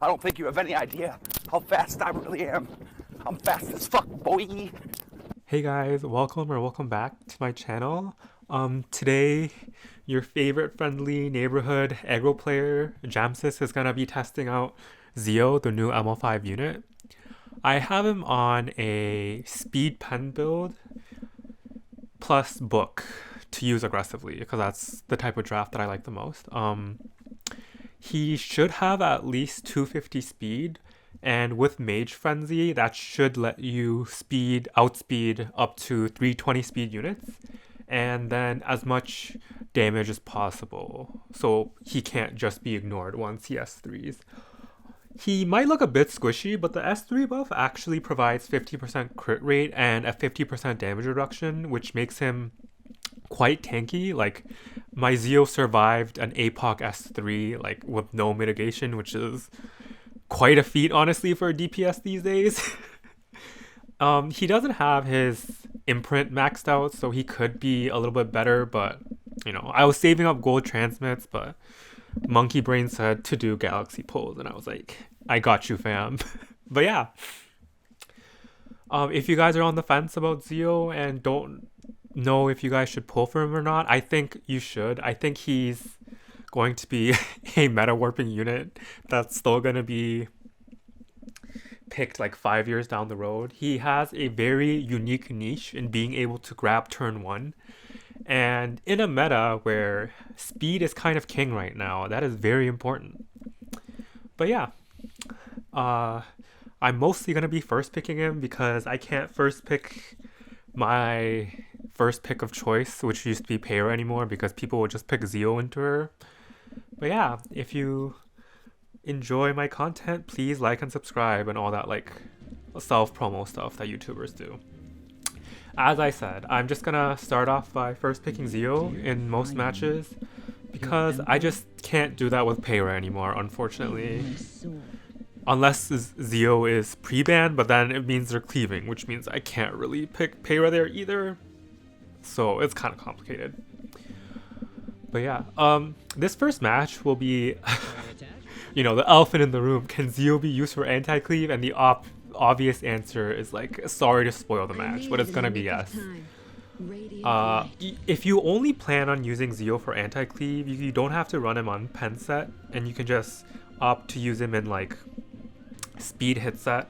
I don't think you have any idea how fast I really am. I'm fast as fuck, boy. Hey guys, welcome back to my channel. Today, your favorite friendly neighborhood aggro player, Jamsis, is gonna be testing out Zeo, the new ML5 unit. I have him on a speed pen build plus book to use aggressively because that's the type of draft that I like the most. He should have at least 250 speed, and with Mage Frenzy, that should let you outspeed up to 320 speed units, and then as much damage as possible. So he can't just be ignored once he S3s. He might look a bit squishy, but the S3 buff actually provides 50% crit rate and a 50% damage reduction, which makes him quite tanky. Like, my Zeo survived an APOC S3 like with no mitigation, which is quite a feat honestly for DPS these days. He doesn't have his imprint maxed out, so he could be a little bit better, but you know, I was saving up gold transmits, but Monkey Brain said to do galaxy pulls, and I was like, I got you, fam. But yeah, if you guys are on the fence about Zeo and don't know if you guys should pull for him or not, I think you should. I think he's going to be a meta warping unit that's still going to be picked like 5 years down the road. He has a very unique niche in being able to grab turn 1. And in a meta where speed is kind of king right now, that is very important. But yeah, I'm mostly going to be first picking him because I can't first pick my first pick of choice, which used to be Para anymore, because people would just pick Zeo into her. But yeah, if you enjoy my content, please like and subscribe and all that like self-promo stuff that YouTubers do. As I said, I'm just gonna start off by first picking Zeo in most matches because I just can't do that with Para anymore, unfortunately. Unless Zeo is pre-banned, but then it means they're cleaving, which means I can't really pick Para there either. So it's kind of complicated. But yeah, this first match will be, you know, the elephant in the room. Can Zeo be used for anti-cleave? And the obvious answer is like, sorry to spoil the match, but it's gonna be yes. If you only plan on using Zeo for anti-cleave, you don't have to run him on pen set, and you can just opt to use him in like speed hit set,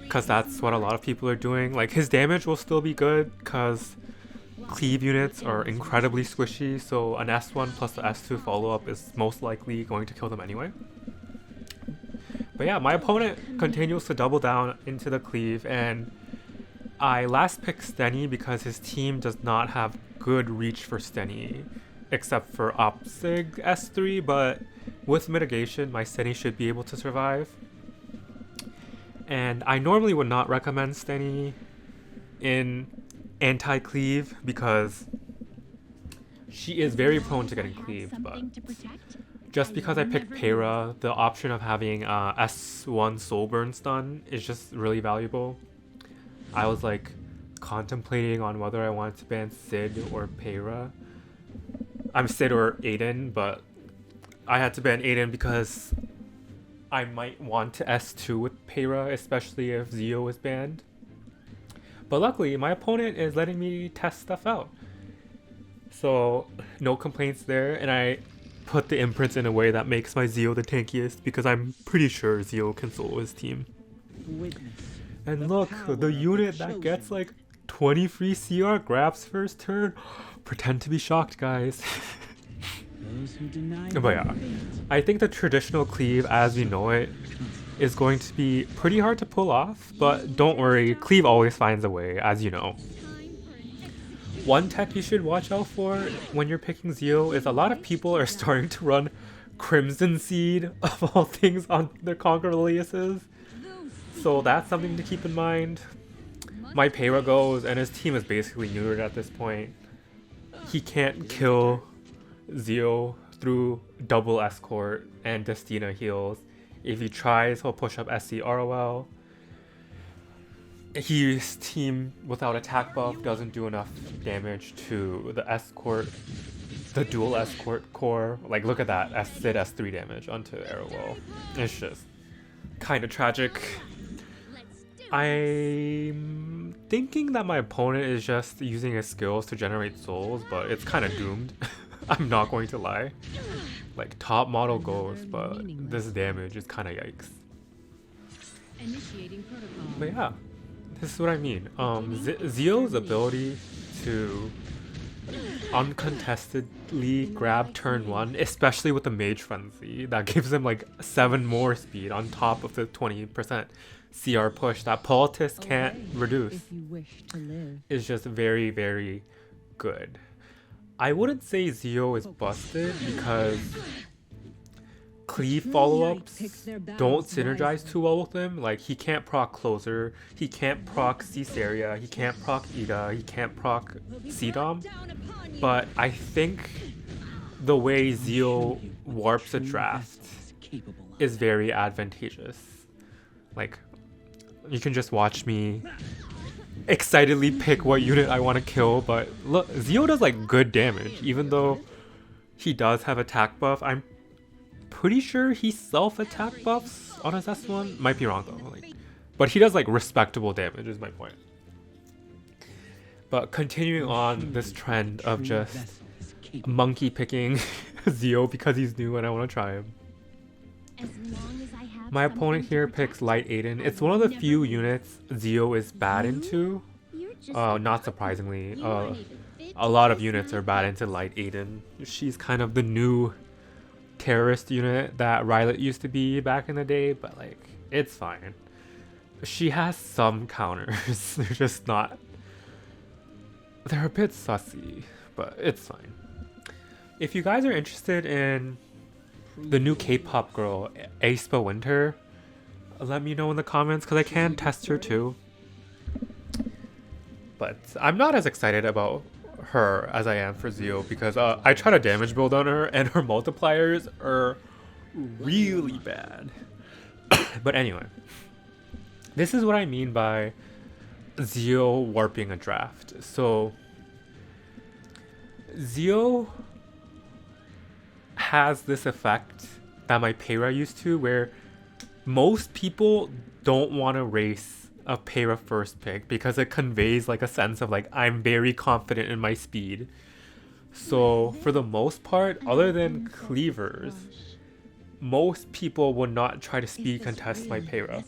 because that's what a lot of people are doing. Like, his damage will still be good because cleave units are incredibly squishy, so an S1 plus the S2 follow-up is most likely going to kill them anyway. But yeah, my opponent continues to double down into the cleave, and I last picked Steny because his team does not have good reach for Steny, except for Opsig S3, but with mitigation, my Steny should be able to survive. And I normally would not recommend Steny in anti-cleave because she is very prone to getting cleaved, but just because I picked Para, the option of having S1 soul burn stun is just really valuable. I was like contemplating on whether I wanted to ban Sid or Para. I'm Sid or Aiden, but I had to ban Aiden because I might want to S2 with Para, especially if Zeo is banned. But luckily, my opponent is letting me test stuff out. So, no complaints there, and I put the imprints in a way that makes my Zeo the tankiest because I'm pretty sure Zeo can solo his team. And look, the unit that gets like 20 free CR grabs first turn. Pretend to be shocked, guys. But yeah, I think the traditional cleave as we know it is going to be pretty hard to pull off, but don't worry, cleave always finds a way, as you know. One tech you should watch out for when you're picking Zeo is a lot of people are starting to run Crimson Seed of all things on their Conquer aliases, so that's something to keep in mind. My Para goes, and his team is basically neutered at this point. He can't kill Zeo through double escort and Destina heals. If he tries, he'll push up SC ROL. His team without attack buff doesn't do enough damage to the escort, the dual escort core. Like, look at that, Sid S3 damage onto Arrowwell. It's just kind of tragic. I'm thinking that my opponent is just using his skills to generate souls, but it's kind of doomed. I'm not going to lie. Like, top model goes, but this damage is kind of yikes. But yeah, this is what I mean. Zio's ability to uncontestedly grab turn 1, especially with the Mage Frenzy, that gives him like 7 more speed on top of the 20% CR push that politis can't reduce, is just very, very good. I wouldn't say Zio is busted because cleave follow-ups don't synergize too well with him. Like, he can't proc Closer, he can't proc Caesarea, he can't proc Ida, he can't proc CDOM. But I think the way Zio warps a draft is very advantageous. Like, you can just watch me excitedly pick what unit I want to kill, but look, Zio does like good damage, even though he does have attack buff. I'm pretty sure he self-attack buffs on his S1. Might be wrong though. Like, but he does like respectable damage is my point. But continuing on this trend of just monkey picking Zio because he's new and I want to try him. My opponent here picks Light Aiden. It's one of the few units Zio is bad into. Not surprisingly, a lot of units are bad into Light Aiden. She's kind of the new terrorist unit that Rylet used to be back in the day, but like, it's fine. She has some counters. They're just not... They're a bit sussy, but it's fine. If you guys are interested in the new K-pop girl, aespa Winter, let me know in the comments because I can test her too. But I'm not as excited about her as I am for Zio because I try to damage build on her and her multipliers are really bad. But anyway, this is what I mean by Zio warping a draft. So Zio has this effect that my Peyra used to, where most people don't want to race a Peyra first pick because it conveys like a sense of like, I'm very confident in my speed. So for the most part, other than cleavers, most people would not try to speed contest my Peyra.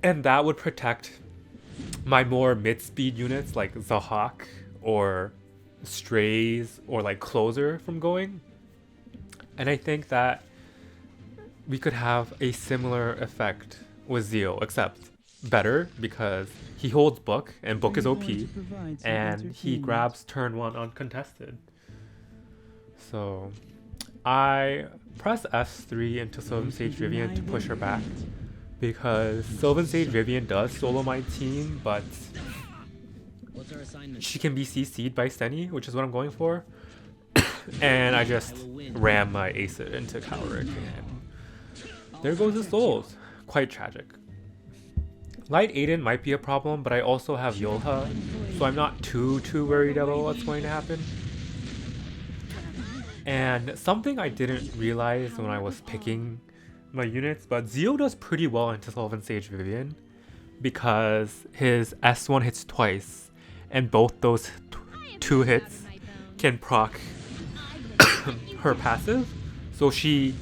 And that would protect my more mid-speed units like Zahak or Strays or like Closer from going. And I think that we could have a similar effect with Zio, except better because he holds Book and Book is OP and he grabs turn 1 uncontested. So I press S3 into Sylvan Sage Vivian to push her back because Sylvan Sage Vivian does solo my team, but she can be CC'd by Steny, which is what I'm going for. And I just ram my Acid into Cowrick and there goes the souls. Quite tragic. Light Aiden might be a problem, but I also have Yolha, so I'm not too worried about what's going to happen. And something I didn't realize when I was picking my units, but Zio does pretty well into Sylvan Sage Vivian because his S1 hits twice, and both those 2 hits can proc her passive, so she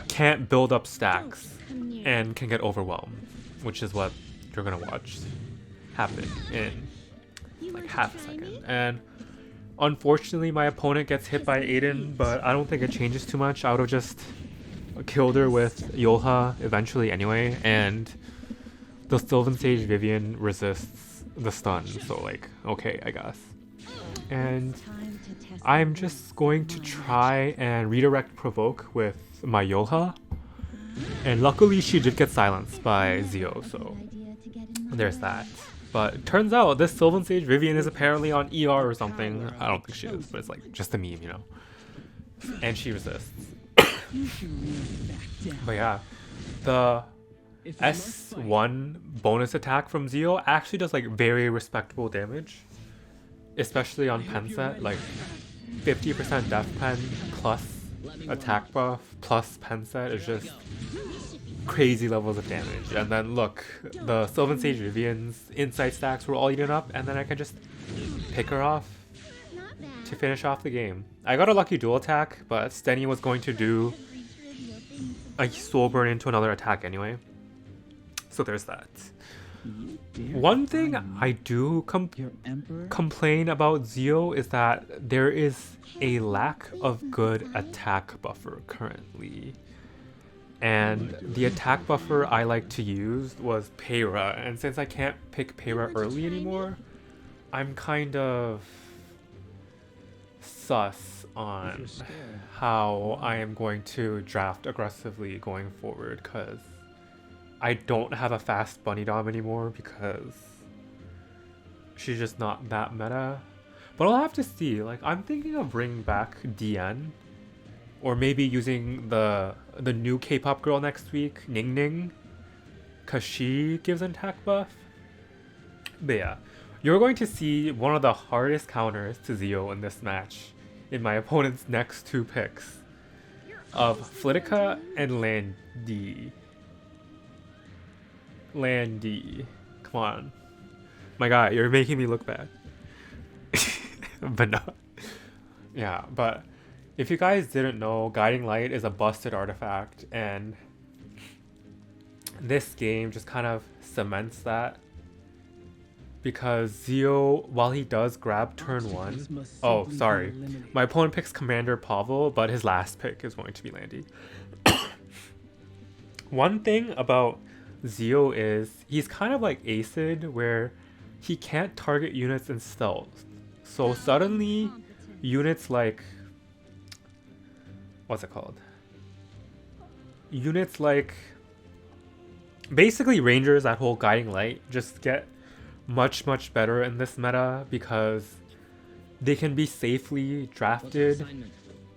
can't build up stacks and can get overwhelmed, which is what you're gonna watch happen in like half a second. And unfortunately my opponent gets hit by Aiden, but I don't think it changes too much. I would have just killed her with Yolha eventually anyway, and the Sylvan Sage Vivian resists the stun, so like, okay, I guess. And I'm just going to try and redirect provoke with my Yolha, and luckily she did get silenced by Zio, so there's that. But it turns out this Sylvan Sage Vivian is apparently on ER or something. I don't think she is, but it's like just a meme, you know. And she resists. But yeah, the S1 bonus attack from Zio actually does like very respectable damage, especially on pen set, like 50% death pen plus attack buff plus pen set is just crazy levels of damage. And then look, the Sylvan Sage Vivian's insight stacks were all eaten up, and then I can just pick her off to finish off the game. I got a lucky dual attack, but Stenny was going to do a soul burn into another attack anyway. So there's that. One thing I do complain about Zio is that there is a lack of good attack buffer currently. And the attack buffer I like to use was Peyra, and since I can't pick Peyra early anymore, I'm kind of sus on how I am going to draft aggressively going forward, because I don't have a fast Bunny Dom anymore because she's just not that meta. But I'll have to see. Like, I'm thinking of bringing back DN, or maybe using the new K-pop girl next week, Ning Ning, because she gives an attack buff. But yeah, you're going to see one of the hardest counters to Zio in this match in my opponent's next two picks of Flitica and Landy. Come on. My guy, you're making me look bad. But no. Yeah, but if you guys didn't know, Guiding Light is a busted artifact, and this game just kind of cements that. Because Zio, while he does grab turn 1... Oh, sorry. My opponent picks Commander Pavel, but his last pick is going to be Landy. One thing about Zio is he's kind of like Acid, where he can't target units in stealth. So suddenly, units like... What's it called? Units like... Basically Rangers that hold Guiding Light just get much better in this meta because they can be safely drafted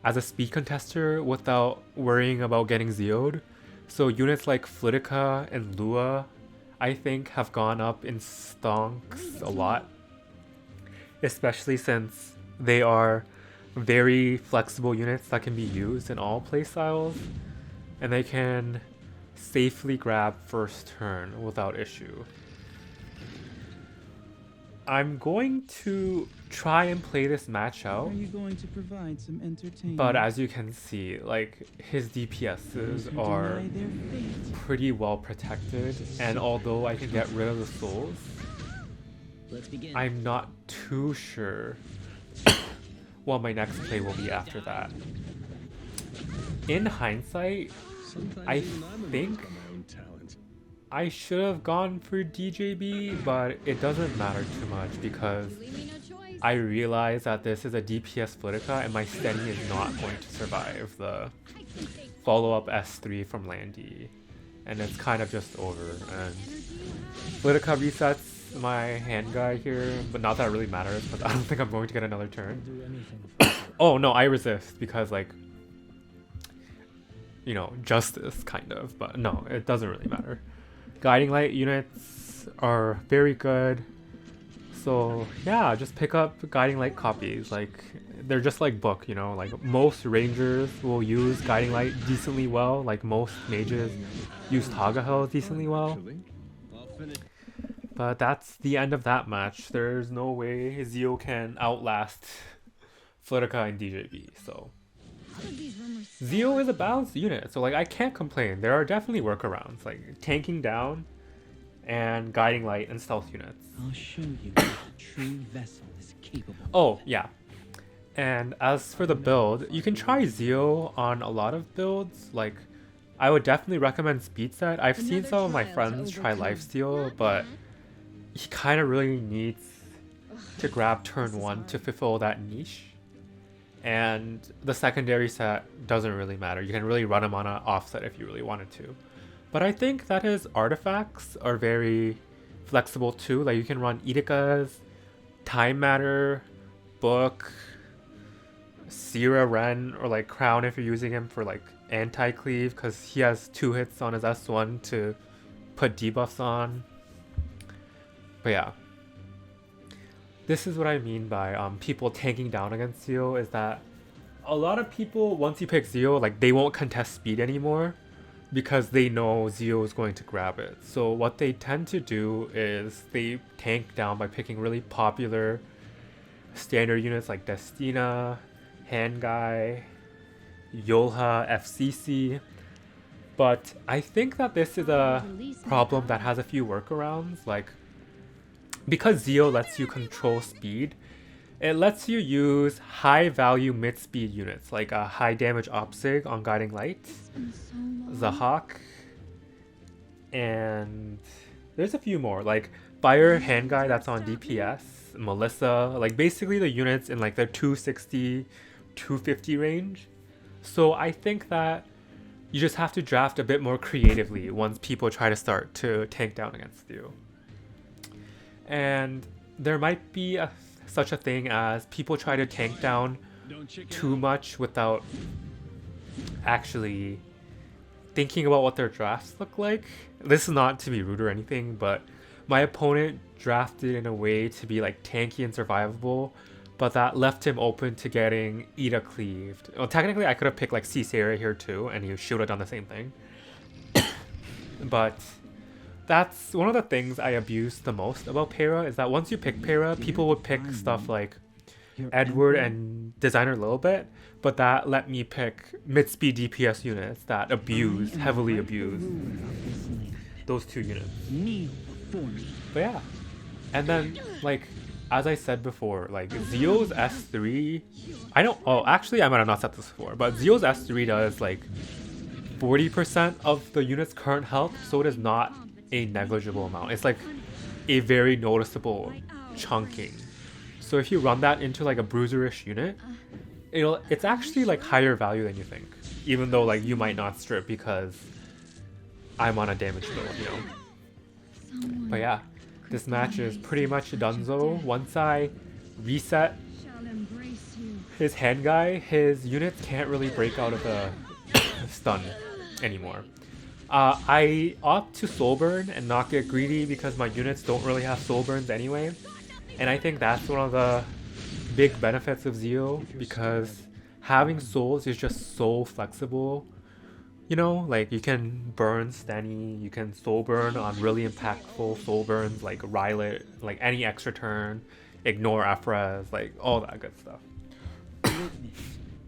as a speed contester without worrying about getting Zio'd. So units like Flitica and Lua, I think, have gone up in stonks a lot, especially since they are very flexible units that can be used in all playstyles, and they can safely grab first turn without issue. I'm going to try and play this match out, but as you can see, like, his DPSs are pretty well protected, and although I can get rid of the souls, I'm not too sure what my next play will be after that. In hindsight, I think I should have gone for DJB, but it doesn't matter too much because I realize that this is a DPS Flitica and my Stenny is not going to survive the follow-up S3 from Landy, and it's kind of just over. And Flitica resets my hand guy here, but not that it really matters because I don't think I'm going to get another turn. Oh no, I resist because, like, you know, justice kind of, but no, it doesn't really matter. Guiding Light units are very good, so yeah, just pick up Guiding Light copies. Like, they're just like Book, you know, like most Rangers will use Guiding Light decently well, like most mages use Tagahel decently well. But that's the end of that match. There's no way Zio can outlast Flitica and DJB, so Zio is a balanced unit, so like I can't complain. There are definitely workarounds, like tanking down and Guiding Light and stealth units. I'll show you what a true vessel is capable. Oh yeah, and as for the build, you can try Zio on a lot of builds. Like, I would definitely recommend speed set. I've seen some of my friends try lifesteal, but he kind of really needs to grab turn 1 to fulfill that niche. And the secondary set doesn't really matter. You can really run him on an offset if you really wanted to. But I think that his artifacts are very flexible too. Like, you can run Edika's, Time Matter, Book, Sierra Ren, or like Crown if you're using him for like anti-cleave, because he has 2 hits on his S1 to put debuffs on. But yeah. This is what I mean by people tanking down against Zio, is that a lot of people, once you pick Zio, like they won't contest speed anymore because they know Zio is going to grab it. So what they tend to do is they tank down by picking really popular standard units like Destina, Handguy, Yolha, FCC. But I think that this is a problem that has a few workarounds. Like, because Zio lets you control speed, it lets you use high value mid speed units like a high damage Opsig on Guiding Light, Zahak, and there's a few more like Fire Handguy that's on DPS, Melissa, like basically the units in like the 260, 250 range. So I think that you just have to draft a bit more creatively once people try to start to tank down against you. And there might be such a thing as people try to tank down too much without actually thinking about what their drafts look like. This is not to be rude or anything, but my opponent drafted in a way to be like tanky and survivable, but that left him open to getting Ida cleaved. Well, technically I could have picked like Cesarea here too, and he should have done the same thing. But that's one of the things I abuse the most about Para, is that once you pick Para, people would pick stuff like Edward and Designer a little bit, but that let me pick mid-speed DPS units that heavily abuse those two units. But yeah, and then like as I said before, like Zio's S3, I might have not said this before, but Zio's S3 does like 40% of the unit's current health, so it is not a negligible amount. It's like a very noticeable chunking. So if you run that into like a bruiserish unit, it's actually like higher value than you think, even though like you might not strip because I'm on a damage build, you know. But yeah, this match is pretty much donezo. Once I reset his Handguy, his units can't really break out of the stun anymore. I opt to soul burn and not get greedy because my units don't really have soul burns anyway, and I think that's one of the big benefits of Zio, because having souls is just so flexible. You know, like you can burn Stenny, you can soul burn on really impactful soul burns like Rylet, like any extra turn, ignore Afrez, like all that good stuff.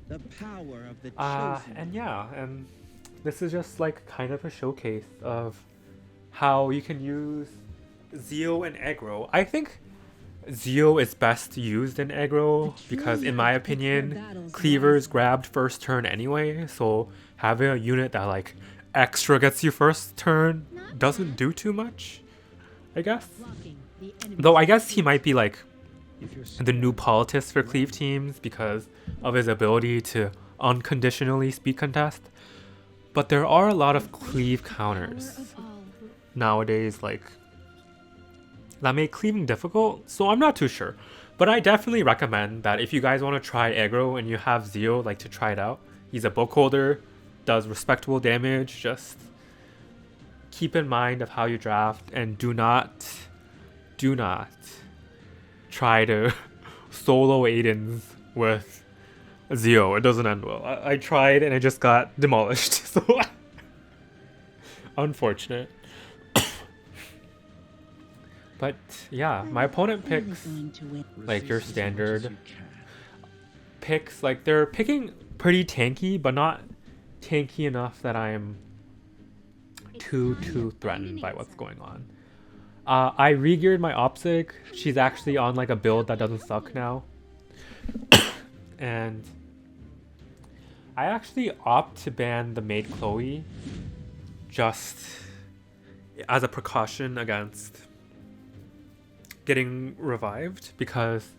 The power of the chosen. And yeah, and this is just like kind of a showcase of how you can use Zio and Aggro. I think Zio is best used in Aggro because in my opinion, cleavers grabbed first turn anyway, so having a unit that like extra gets you first turn doesn't do too much, I guess. Though I guess he might be like the new politis for cleave teams because of his ability to unconditionally speed contest. But there are a lot of cleave counters nowadays, like that make cleaving difficult, so I'm not too sure. But I definitely recommend that if you guys want to try Aggro and you have Zio, like to try it out. He's a book holder, does respectable damage. Just keep in mind of how you draft, and do not try to solo Aidens with Zio. It doesn't end well. I tried and I just got demolished, so unfortunate. But yeah, my opponent picks like your standard picks. Like they're picking pretty tanky, but not tanky enough that I'm too threatened by what's going on. I re-geared my Opsig. She's actually on like a build that doesn't suck now. And I actually opt to ban the maid Chloe just as a precaution against getting revived, because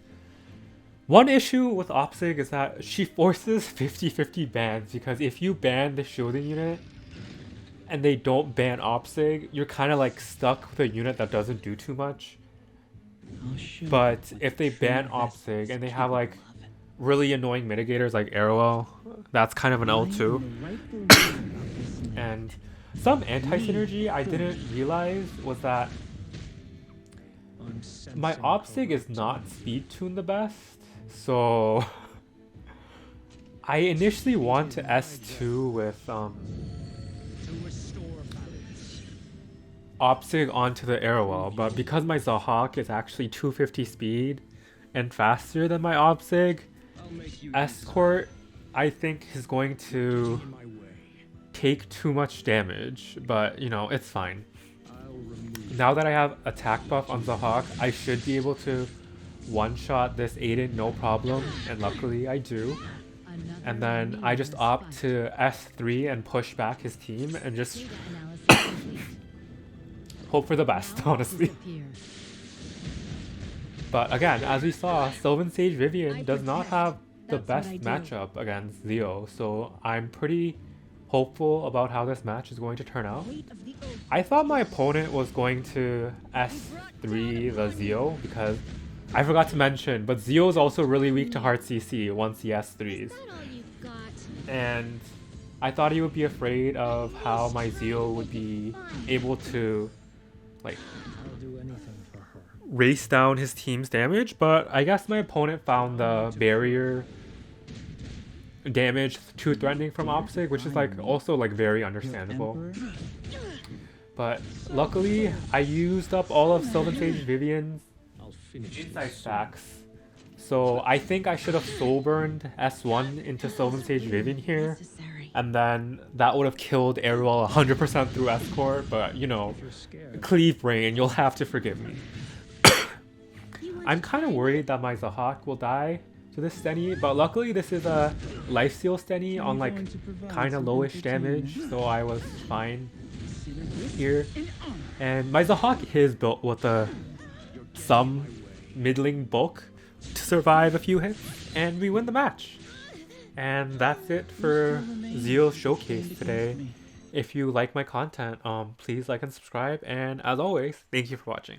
one issue with Opsig is that she forces 50-50 bans, because if you ban the shielding unit and they don't ban Opsig, you're kind of like stuck with a unit that doesn't do too much. But if they ban Opsig and they have like really annoying mitigators like Arrowell, that's kind of an L too. And some anti-synergy I didn't realize was that my Opsig is not speed tuned the best, so I initially want to S2 with Opsig onto the Arrowell, but because my Zahhawk is actually 250 speed and faster than my Opsig, Escort I think is going to take too much damage, but you know, it's fine. Now that I have attack buff on Zahhawk, I should be able to one-shot this Aiden no problem, and luckily I do. And then I just opt to S3 and push back his team and just hope for the best, honestly. But again, as we saw, Sylvan Sage Vivian does not have the best matchup against Zio, so I'm pretty hopeful about how this match is going to turn out. I thought my opponent was going to S3 the Zio because I forgot to mention, but Zio is also really weak to hard CC once he S3s. And I thought he would be afraid of how my Zio would be able to like race down his team's damage, but I guess my opponent found the barrier damage too threatening from Opsig, which is like also like very understandable. But luckily I used up all of Sylvan Sage Vivian's inside stacks, so I think I should have soul burned S1 into Sylvan Sage Vivian here, and then that would have killed Arrowell 100% through Escort, but you know, cleave brain, you'll have to forgive me. I'm kind of worried that my Zahhawk will die to this Stenny, but luckily this is a lifesteal Stenny on like kind of lowish damage, so I was fine here. And my Zahhawk is built with some middling bulk to survive a few hits, and we win the match. And that's it for Zio's showcase today. If you like my content, please like and subscribe, and as always, thank you for watching.